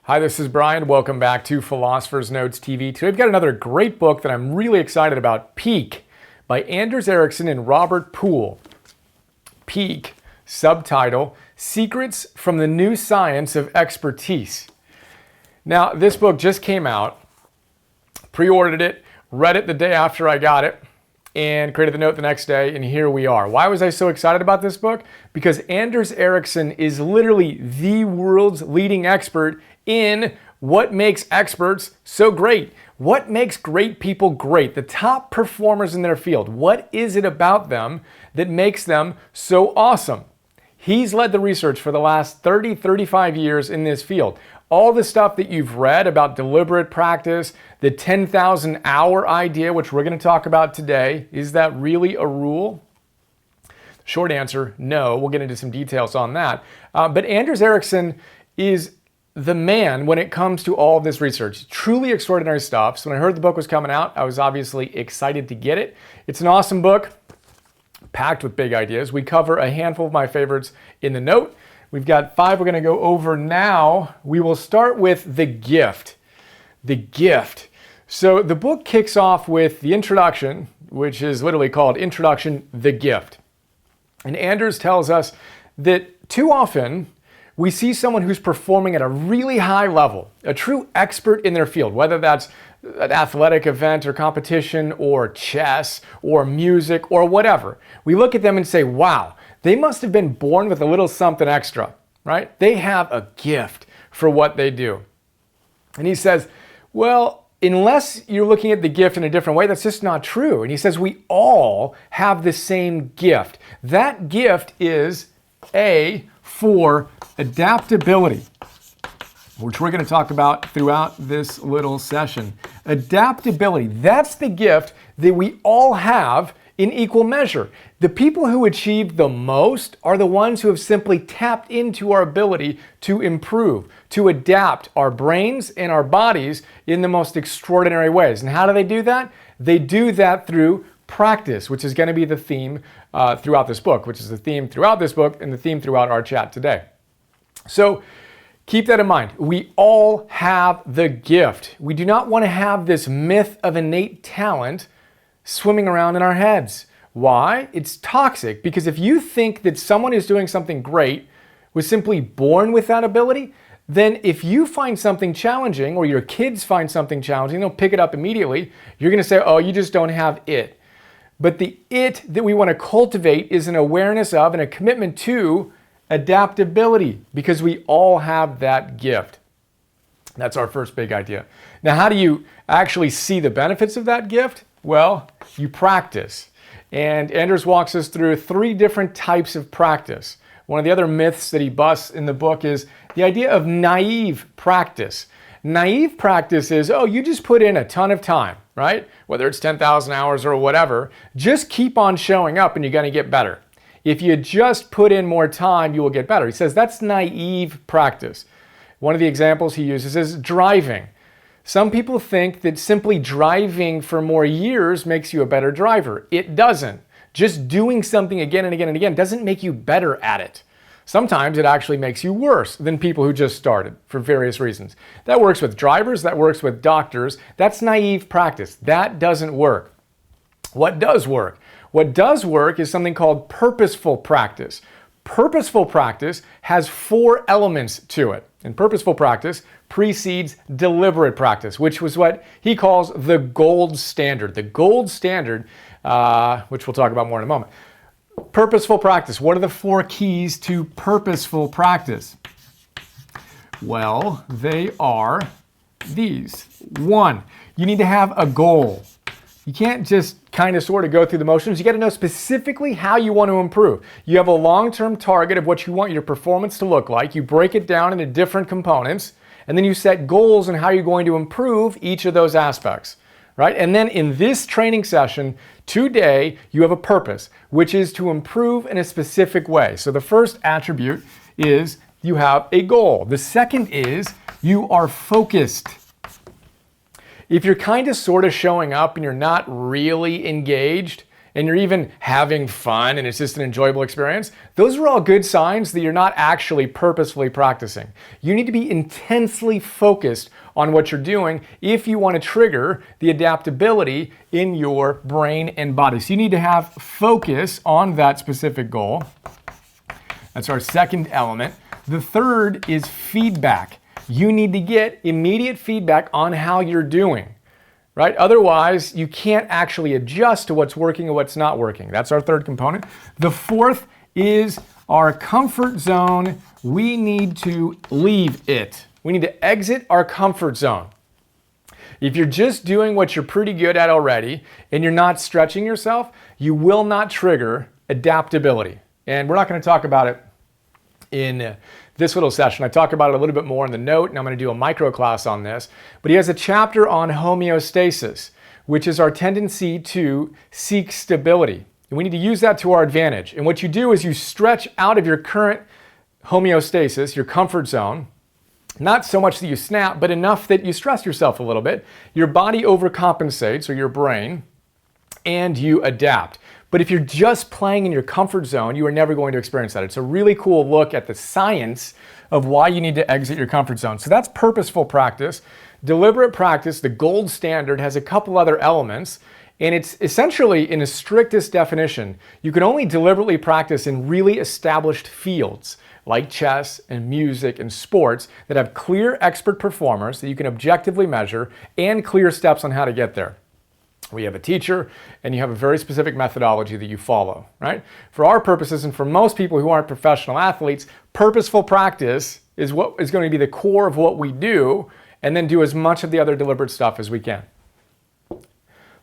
Hi, this is Brian. Welcome back to Philosopher's Notes TV. Today we've got another great book that I'm really excited about, Peak, by Anders Ericsson and Robert Poole. Peak, subtitle, Secrets from the New Science of Expertise. Now, this book just came out, pre-ordered it, read it the day after I got it, and created the note the next day, and here we are. Why was I so excited about this book? Because Anders Ericsson is literally the world's leading expert in what makes experts so great. What makes great people great? The top performers in their field. What is it about them that makes them so awesome? He's led the research for the last 30, 35 years in this field. All the stuff that you've read about deliberate practice, the 10,000 hour idea, which we're going to talk about today, is that really a rule? Short answer, no. We'll get into some details on that. But Anders Ericsson is the man when it comes to all of this research. Truly extraordinary stuff. So when I heard the book was coming out, I was obviously excited to get it. It's an awesome book, packed with big ideas. We cover a handful of my favorites in the note. We've got 5 we're going to go over now. We will start with the gift. The gift. So the book kicks off with the introduction, which is literally called Introduction, the Gift. And Anders tells us that too often we see someone who's performing at a really high level, a true expert in their field, whether that's an athletic event or competition or chess or music or whatever. We look at them and say, wow, they must have been born with a little something extra, right? They have a gift for what they do. And he says, well, unless you're looking at the gift in a different way, that's just not true. And he says, we all have the same gift. That gift is A, for adaptability, which we're going to talk about throughout this little session. Adaptability, that's the gift that we all have in equal measure. The people who achieve the most are the ones who have simply tapped into our ability to improve, to adapt our brains and our bodies in the most extraordinary ways. And how do they do that? They do that through practice, which is going to be the theme throughout this book, which is the theme throughout this book and the theme throughout our chat today. So keep that in mind. We all have the gift. We do not want to have this myth of innate talent swimming around in our heads. Why? It's toxic, because if you think that someone who's doing something great was simply born with that ability, then if you find something challenging or your kids find something challenging, they'll pick it up immediately. You're going to say, oh, you just don't have it. But the it that we want to cultivate is an awareness of and a commitment to adaptability, because we all have that gift. That's our first big idea. Now, how do you actually see the benefits of that gift? Well, you practice. And Anders walks us through 3 different types of practice. One of the other myths that he busts in the book is the idea of naive practice. Naive practice is, oh, you just put in a ton of time, right? Whether it's 10,000 hours or whatever, just keep on showing up and you're going to get better. If you just put in more time, you will get better. He says that's naive practice. One of the examples he uses is driving. Some people think that simply driving for more years makes you a better driver. It doesn't. Just doing something again and again and again doesn't make you better at it. Sometimes it actually makes you worse than people who just started for various reasons. That works with drivers, that works with doctors. That's naive practice. That doesn't work. What does work? What does work is something called purposeful practice. Purposeful practice has 4 elements to it. And purposeful practice precedes deliberate practice, which was what he calls the gold standard. The gold standard, which we'll talk about more in a moment. Purposeful practice. What are the 4 keys to purposeful practice? Well, they are these. 1, you need to have a goal. You can't just kind of sort of go through the motions. You got to know specifically how you want to improve. You have a long-term target of what you want your performance to look like. You break it down into different components, and then you set goals on how you're going to improve each of those aspects. Right? And then in this training session today, you have a purpose, which is to improve in a specific way. So the first attribute is you have a goal. The second is you are focused. If you're kind of sort of showing up and you're not really engaged, and you're even having fun and it's just an enjoyable experience, those are all good signs that you're not actually purposefully practicing. You need to be intensely focused on what you're doing if you want to trigger the adaptability in your brain and body. So you need to have focus on that specific goal. That's our second element. The third is feedback. You need to get immediate feedback on how you're doing, right? Otherwise, you can't actually adjust to what's working and what's not working. That's our third component. The fourth is our comfort zone. We need to leave it. We need to exit our comfort zone. If you're just doing what you're pretty good at already and you're not stretching yourself, you will not trigger adaptability. And we're not going to talk about it in this little session. I talk about it a little bit more in the note, and I'm going to do a micro class on this. But he has a chapter on homeostasis, which is our tendency to seek stability. And we need to use that to our advantage. And what you do is you stretch out of your current homeostasis, your comfort zone, not so much that you snap, but enough that you stress yourself a little bit. Your body overcompensates, or your brain, and you adapt. But if you're just playing in your comfort zone, you are never going to experience that. It's a really cool look at the science of why you need to exit your comfort zone. So that's purposeful practice. Deliberate practice, the gold standard, has a couple other elements. And it's essentially, in the strictest definition, you can only deliberately practice in really established fields like chess and music and sports that have clear expert performers that you can objectively measure and clear steps on how to get there. We have a teacher, and you have a very specific methodology that you follow, right? For our purposes, and for most people who aren't professional athletes, purposeful practice is what is going to be the core of what we do, and then do as much of the other deliberate stuff as we can.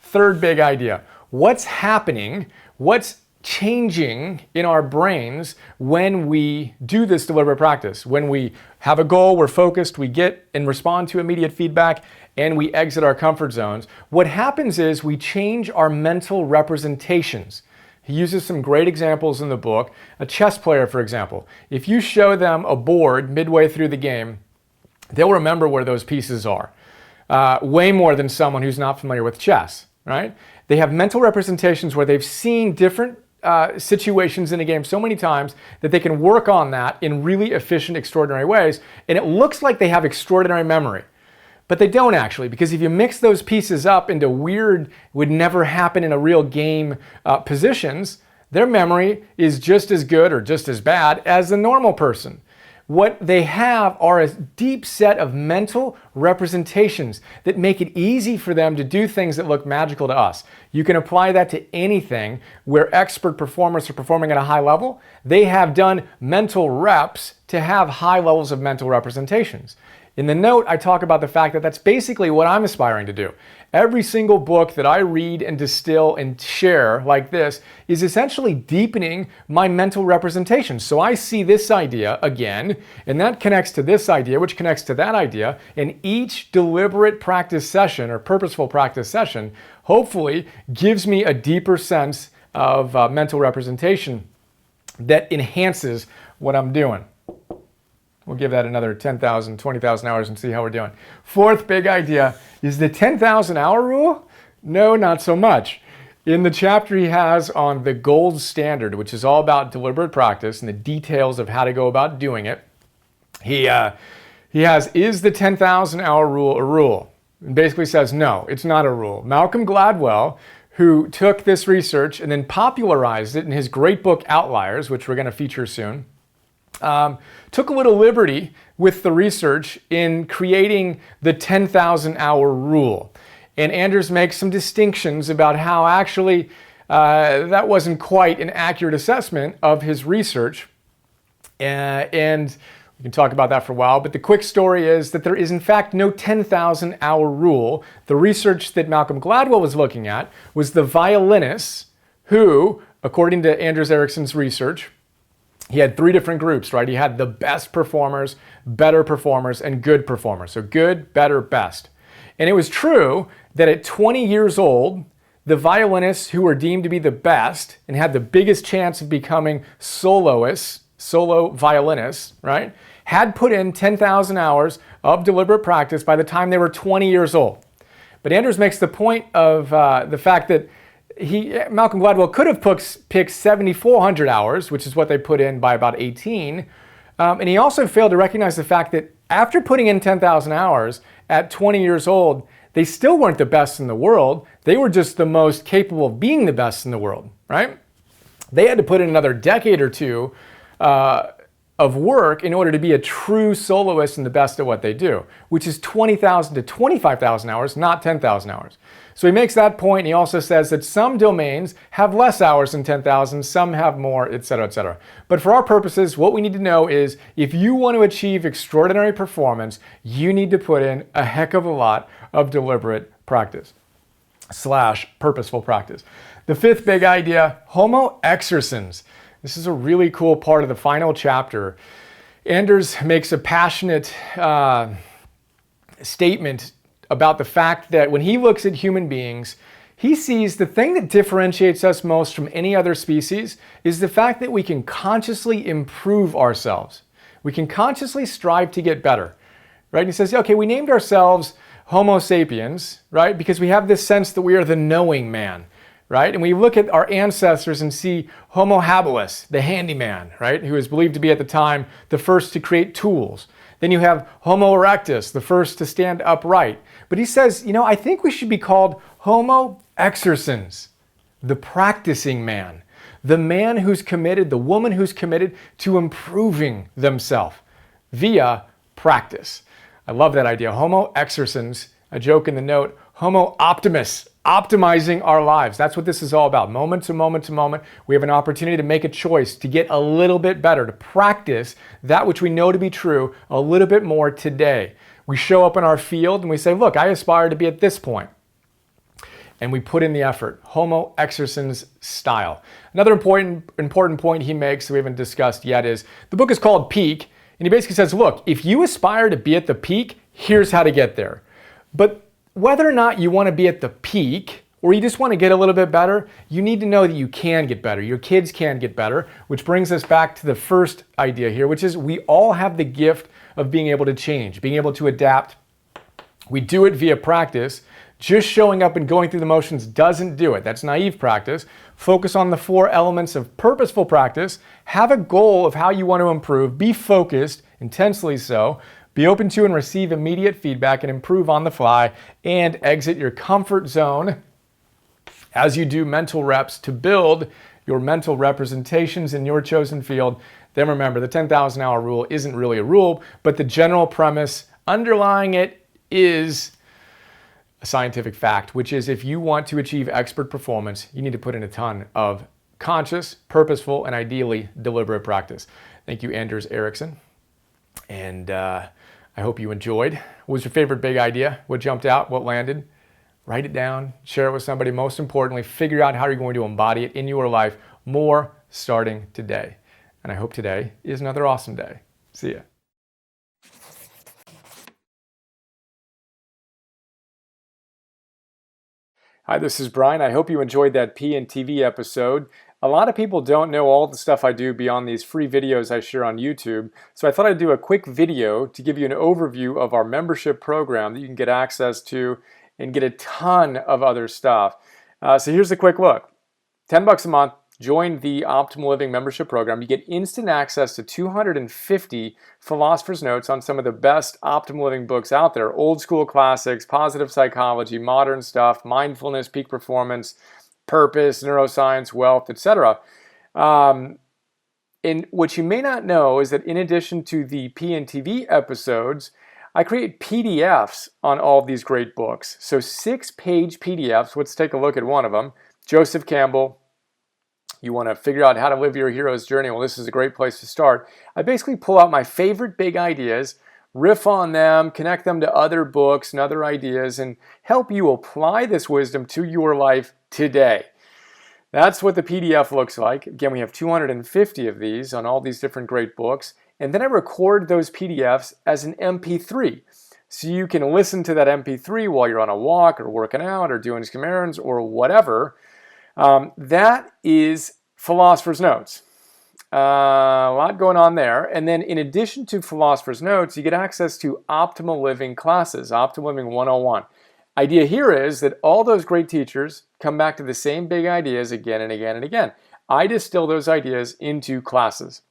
Third big idea. What's happening? What's changing in our brains when we do this deliberate practice? When we have a goal, we're focused, we get and respond to immediate feedback, and we exit our comfort zones. What happens is we change our mental representations. He uses some great examples in the book. A chess player, for example, if you show them a board midway through the game, they'll remember where those pieces are. Way more than someone who's not familiar with chess, right? They have mental representations where they've seen different situations in a game so many times that they can work on that in really efficient, extraordinary ways. And it looks like they have extraordinary memory. But they don't actually, because if you mix those pieces up into weird, would never happen in a real game positions, their memory is just as good or just as bad as the normal person. What they have are a deep set of mental representations that make it easy for them to do things that look magical to us. You can apply that to anything where expert performers are performing at a high level. They have done mental reps to have high levels of mental representations. In the note, I talk about the fact that that's basically what I'm aspiring to do. Every single book that I read and distill and share like this is essentially deepening my mental representation. So I see this idea again, and that connects to this idea, which connects to that idea, and each deliberate practice session or purposeful practice session hopefully gives me a deeper sense of mental representation that enhances what I'm doing. We'll give that another 10,000, 20,000 hours and see how we're doing. Fourth big idea is the 10,000 hour rule? No, not so much. In the chapter he has on the gold standard, which is all about deliberate practice and the details of how to go about doing it, he has, is the 10,000 hour rule a rule? And basically says, no, it's not a rule. Malcolm Gladwell, who took this research and then popularized it in his great book Outliers, which we're going to feature soon, took a little liberty with the research in creating the 10,000 hour rule. And Anders makes some distinctions about how actually that wasn't quite an accurate assessment of his research. And we can talk about that for a while, but the quick story is that there is in fact no 10,000 hour rule. The research that Malcolm Gladwell was looking at was the violinists who, according to Anders Ericsson's research, he had three different groups, right? He had the best performers, better performers, and good performers. So good, better, best. And it was true that at 20 years old, the violinists who were deemed to be the best and had the biggest chance of becoming soloists, solo violinists, right, had put in 10,000 hours of deliberate practice by the time they were 20 years old. But Anders makes the point of the fact that Malcolm Gladwell could have picked 7,400 hours, which is what they put in by about 18. And he also failed to recognize the fact that after putting in 10,000 hours at 20 years old, they still weren't the best in the world. They were just the most capable of being the best in the world, right? They had to put in another decade or two of work in order to be a true soloist and the best at what they do, which is 20,000 to 25,000 hours, not 10,000 hours. So he makes that point, and he also says that some domains have less hours than 10,000, some have more, etc., etc. But for our purposes, what we need to know is if you want to achieve extraordinary performance, you need to put in a heck of a lot of deliberate practice / purposeful practice. The fifth big idea, Homo exercens. This is a really cool part of the final chapter. Anders makes a passionate statement about the fact that when he looks at human beings, he sees the thing that differentiates us most from any other species is the fact that we can consciously improve ourselves. We can consciously strive to get better, right? And he says, okay, we named ourselves Homo sapiens, right? Because we have this sense that we are the knowing man, right? And we look at our ancestors and see Homo habilis, the handyman, right? Who is believed to be at the time the first to create tools. Then you have Homo erectus, the first to stand upright. But he says, I think we should be called Homo exercens, the practicing man, the man who's committed, the woman who's committed to improving themselves via practice. I love that idea. Homo exercens, a joke in the note, Homo optimus, optimizing our lives. That's what this is all about. Moment to moment to moment, we have an opportunity to make a choice, to get a little bit better, to practice that which we know to be true a little bit more today. We show up in our field and we say, look, I aspire to be at this point. And we put in the effort. Homo exercens style. Another important point he makes that we haven't discussed yet is the book is called Peak. And he basically says, look, if you aspire to be at the peak, here's how to get there. But whether or not you want to be at the peak or you just want to get a little bit better, you need to know that you can get better. Your kids can get better, which brings us back to the first idea here, which is we all have the gift of being able to change, being able to adapt. We do it via practice. Just showing up and going through the motions doesn't do it. That's naive practice. Focus on the 4 elements of purposeful practice. Have a goal of how you want to improve. Be focused, intensely so. Be open to and receive immediate feedback and improve on the fly. And exit your comfort zone as you do mental reps to build your mental representations in your chosen field. Then remember, the 10,000 hour rule isn't really a rule, but the general premise underlying it is a scientific fact, which is if you want to achieve expert performance, you need to put in a ton of conscious, purposeful, and ideally deliberate practice. Thank you, Anders Ericsson. And I hope you enjoyed. What was your favorite big idea? What jumped out? What landed? Write it down, share it with somebody. Most importantly, figure out how you're going to embody it in your life more starting today. And I hope today is another awesome day. See ya. Hi, this is Brian. I hope you enjoyed that PNTV episode. A lot of people don't know all the stuff I do beyond these free videos I share on YouTube, so I thought I'd do a quick video to give you an overview of our membership program that you can get access to and get a ton of other stuff. So here's a quick look. $10 a month, join the Optimal Living membership program. You get instant access to 250 philosopher's notes on some of the best optimal living books out there. Old school classics, positive psychology, modern stuff, mindfulness, peak performance, purpose, neuroscience, wealth, etc. And what you may not know is that in addition to the PNTV episodes, I create PDFs on all of these great books. So 6-page PDFs. Let's take a look at one of them. Joseph Campbell. You want to figure out how to live your hero's journey? Well, this is a great place to start. I basically pull out my favorite big ideas, riff on them, connect them to other books and other ideas, and help you apply this wisdom to your life today. That's what the PDF looks like. Again, we have 250 of these on all these different great books. And then I record those PDFs as an MP3. So you can listen to that MP3 while you're on a walk or working out or doing some errands or whatever. That is Philosopher's Notes. A lot going on there. And then in addition to Philosopher's Notes, you get access to Optimal Living classes, Optimal Living 101. Idea here is that all those great teachers come back to the same big ideas again and again and again. I distill those ideas into classes.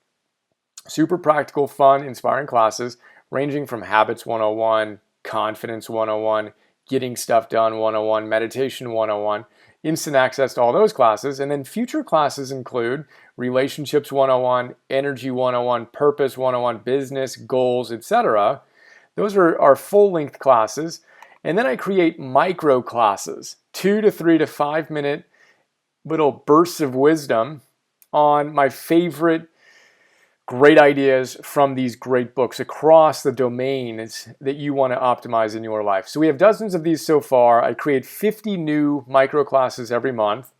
Super practical, fun, inspiring classes ranging from Habits 101, Confidence 101, Getting Stuff Done 101, Meditation 101, instant access to all those classes. And then future classes include Relationships 101, Energy 101, Purpose 101, Business, Goals, etc. Those are full-length classes. And then I create micro classes, 2 to 3 to 5 minute little bursts of wisdom on my favorite great ideas from these great books across the domains that you want to optimize in your life. So we have dozens of these so far. I create 50 new micro classes every month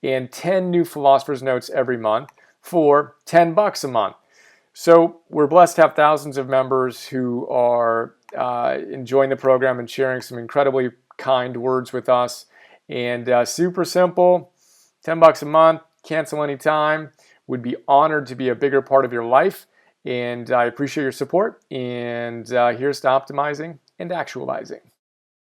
and 10 new Philosopher's Notes every month for $10 a month. So we're blessed to have thousands of members who are enjoying the program and sharing some incredibly kind words with us. And super simple, $10 a month, cancel anytime. Would be honored to be a bigger part of your life, and I appreciate your support. And here's to optimizing and actualizing.